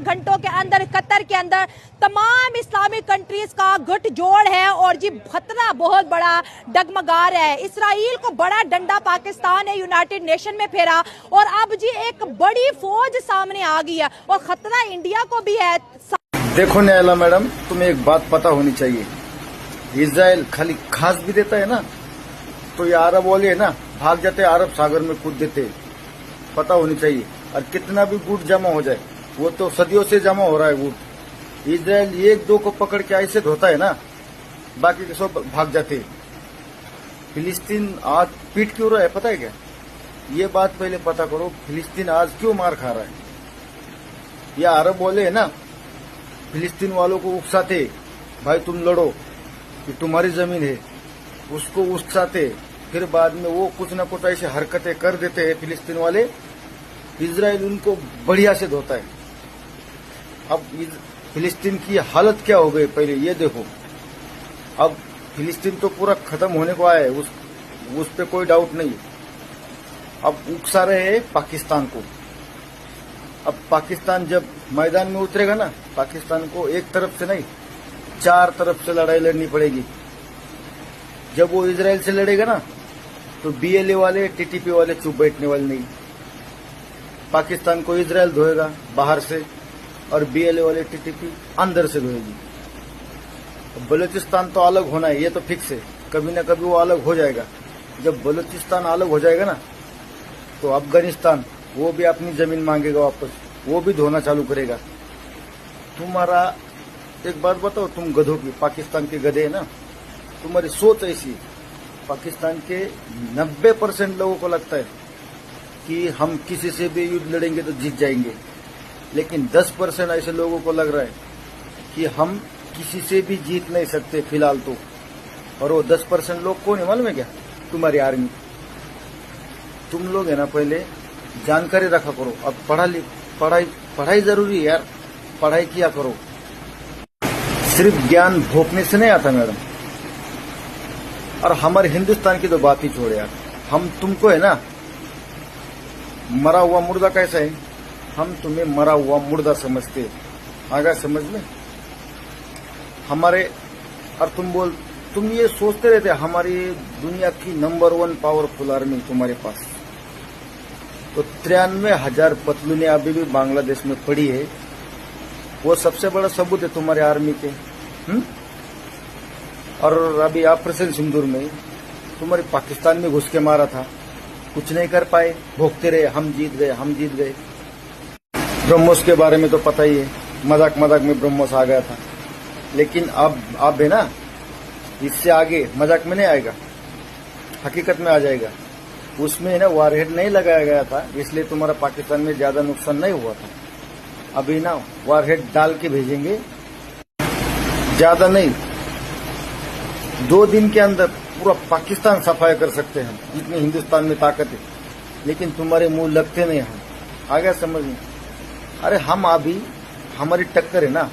घंटों के अंदर कतर के अंदर तमाम इस्लामिक कंट्रीज का गठजोड़ है और जी खतरा बहुत बड़ा डगमगा रहा है। इसराइल को बड़ा डंडा पाकिस्तान ने यूनाइटेड नेशन में फेरा और अब जी एक बड़ी फौज सामने आ गई है और खतरा इंडिया को भी है। देखो न्यायाला मैडम, तुम्हें एक बात पता होनी चाहिए, इजराइल खाली घास भी देता है ना तो ये अरब वाले है ना भाग जाते अरब सागर में कूद देते, पता होनी चाहिए। और कितना भी गुट जमा हो जाए, वो तो सदियों से जमा हो रहा है गुट। इजराइल एक दो को पकड़ के ऐसे धोता है ना, बाकी के सब भाग जाते। फिलिस्तीन आज पीट क्यों रहा है पता है क्या? ये बात पहले पता करो, फिलिस्तीन आज क्यों मार खा रहा है। ये अरब वाले है ना फिलिस्तीन वालों को उकसाते, भाई तुम लड़ो, ये तुम्हारी जमीन है, उसको उकसाते। फिर बाद में वो कुछ न कुछ ऐसी हरकतें कर देते हैं फिलिस्तीन वाले, इजराइल उनको बढ़िया से धोता है। अब फिलिस्तीन की हालत क्या हो गई पहले ये देखो। अब फिलिस्तीन तो पूरा खत्म होने को आया है, उस पे कोई डाउट नहीं। अब उकसा रहे हैं पाकिस्तान को। अब पाकिस्तान जब मैदान में उतरेगा ना, पाकिस्तान को एक तरफ से नहीं 4 तरफ से लड़ाई लड़नी पड़ेगी। जब वो इजराइल से लड़ेगा ना तो बीएलए वाले टीटीपी वाले चुप बैठने वाले नहीं। पाकिस्तान को इजराइल धोएगा बाहर से और बीएलए वाले टीटीपी अंदर से धोएगी। बलूचिस्तान तो अलग होना है, ये तो फिक्स है, कभी ना कभी वो अलग हो जाएगा। जब बलूचिस्तान अलग हो जाएगा ना तो अफगानिस्तान वो भी अपनी जमीन मांगेगा वापस, वो भी धोना चालू करेगा। तुम्हारा एक बात बताओ, तुम गधों की, पाकिस्तान के गधे है ना, तुम्हारी सोच ऐसी है। पाकिस्तान के 90% लोगों को लगता है कि हम किसी से भी युद्ध लड़ेंगे तो जीत जाएंगे, लेकिन 10% ऐसे लोगों को लग रहा है कि हम किसी से भी जीत नहीं सकते फिलहाल तो। और वो 10% लोग कौन है मालूम है क्या? तुम्हारी आर्मी। तुम लोग है ना पहले जानकारी रखा करो। अब पढ़ाई जरूरी है यार, पढ़ाई किया करो। सिर्फ ज्ञान भोंकने से नहीं आता मैडम। और हमारे हिंदुस्तान की तो बात ही छोड़े यार, हम तुमको है ना मरा हुआ मुर्दा कैसा है, हम तुम्हें मरा हुआ मुर्दा समझते। आगे समझ में हमारे। और तुम ये सोचते रहते हमारी दुनिया की नंबर 1 पावरफुल आर्मी तुम्हारे पास, तो 93,000 पतलूने अभी भी बांग्लादेश में पड़ी है। वो सबसे बड़ा सबूत है तुम्हारे आर्मी के। और अभी ऑपरेशन सिंदूर में तुम्हारे पाकिस्तान में घुस के मारा था, कुछ नहीं कर पाए, भोगते रहे हम जीत गए हम जीत गए। ब्रह्मोस के बारे में तो पता ही है, मजाक में ब्रह्मोस आ गया था, लेकिन अब है ना इससे आगे मजाक में नहीं आएगा, हकीकत में आ जाएगा। उसमें ना वारहेड नहीं लगाया गया था, इसलिए तुम्हारा पाकिस्तान में ज्यादा नुकसान नहीं हुआ था। अभी ना वारहेड डाल के भेजेंगे, ज्यादा नहीं, 2 दिन के अंदर पूरा पाकिस्तान सफाई कर सकते हैं, इतनी हिंदुस्तान में ताकत है। लेकिन तुम्हारे मुंह लगते नहीं हम, आ गया समझ में? अरे हम अभी हमारी टक्कर है ना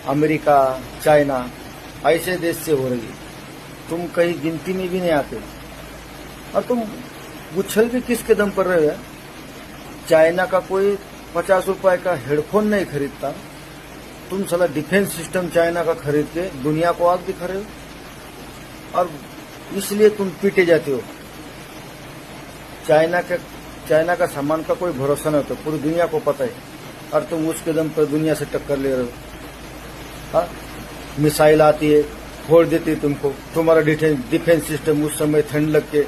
अमेरिका चाइना ऐसे देश से हो रही है, तुम कहीं गिनती में भी नहीं आते। और तुम उछल भी किसके दम पर रहे हो? चाइना का कोई 50 रुपए का हेडफोन नहीं खरीदता, तुम साला डिफेंस सिस्टम चाइना का खरीद के दुनिया को आग दिखा रहे हो, और इसलिए तुम पीटे जाते हो। चाइना का सामान का कोई भरोसा नहीं होता, पूरी दुनिया को पता है, और तुम उसके दम पर दुनिया से टक्कर ले रहे हो। हाँ, मिसाइल आती है फोड़ देती है तुमको, तुम्हारा डिफेंस सिस्टम उस समय ठंड लग के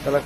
साला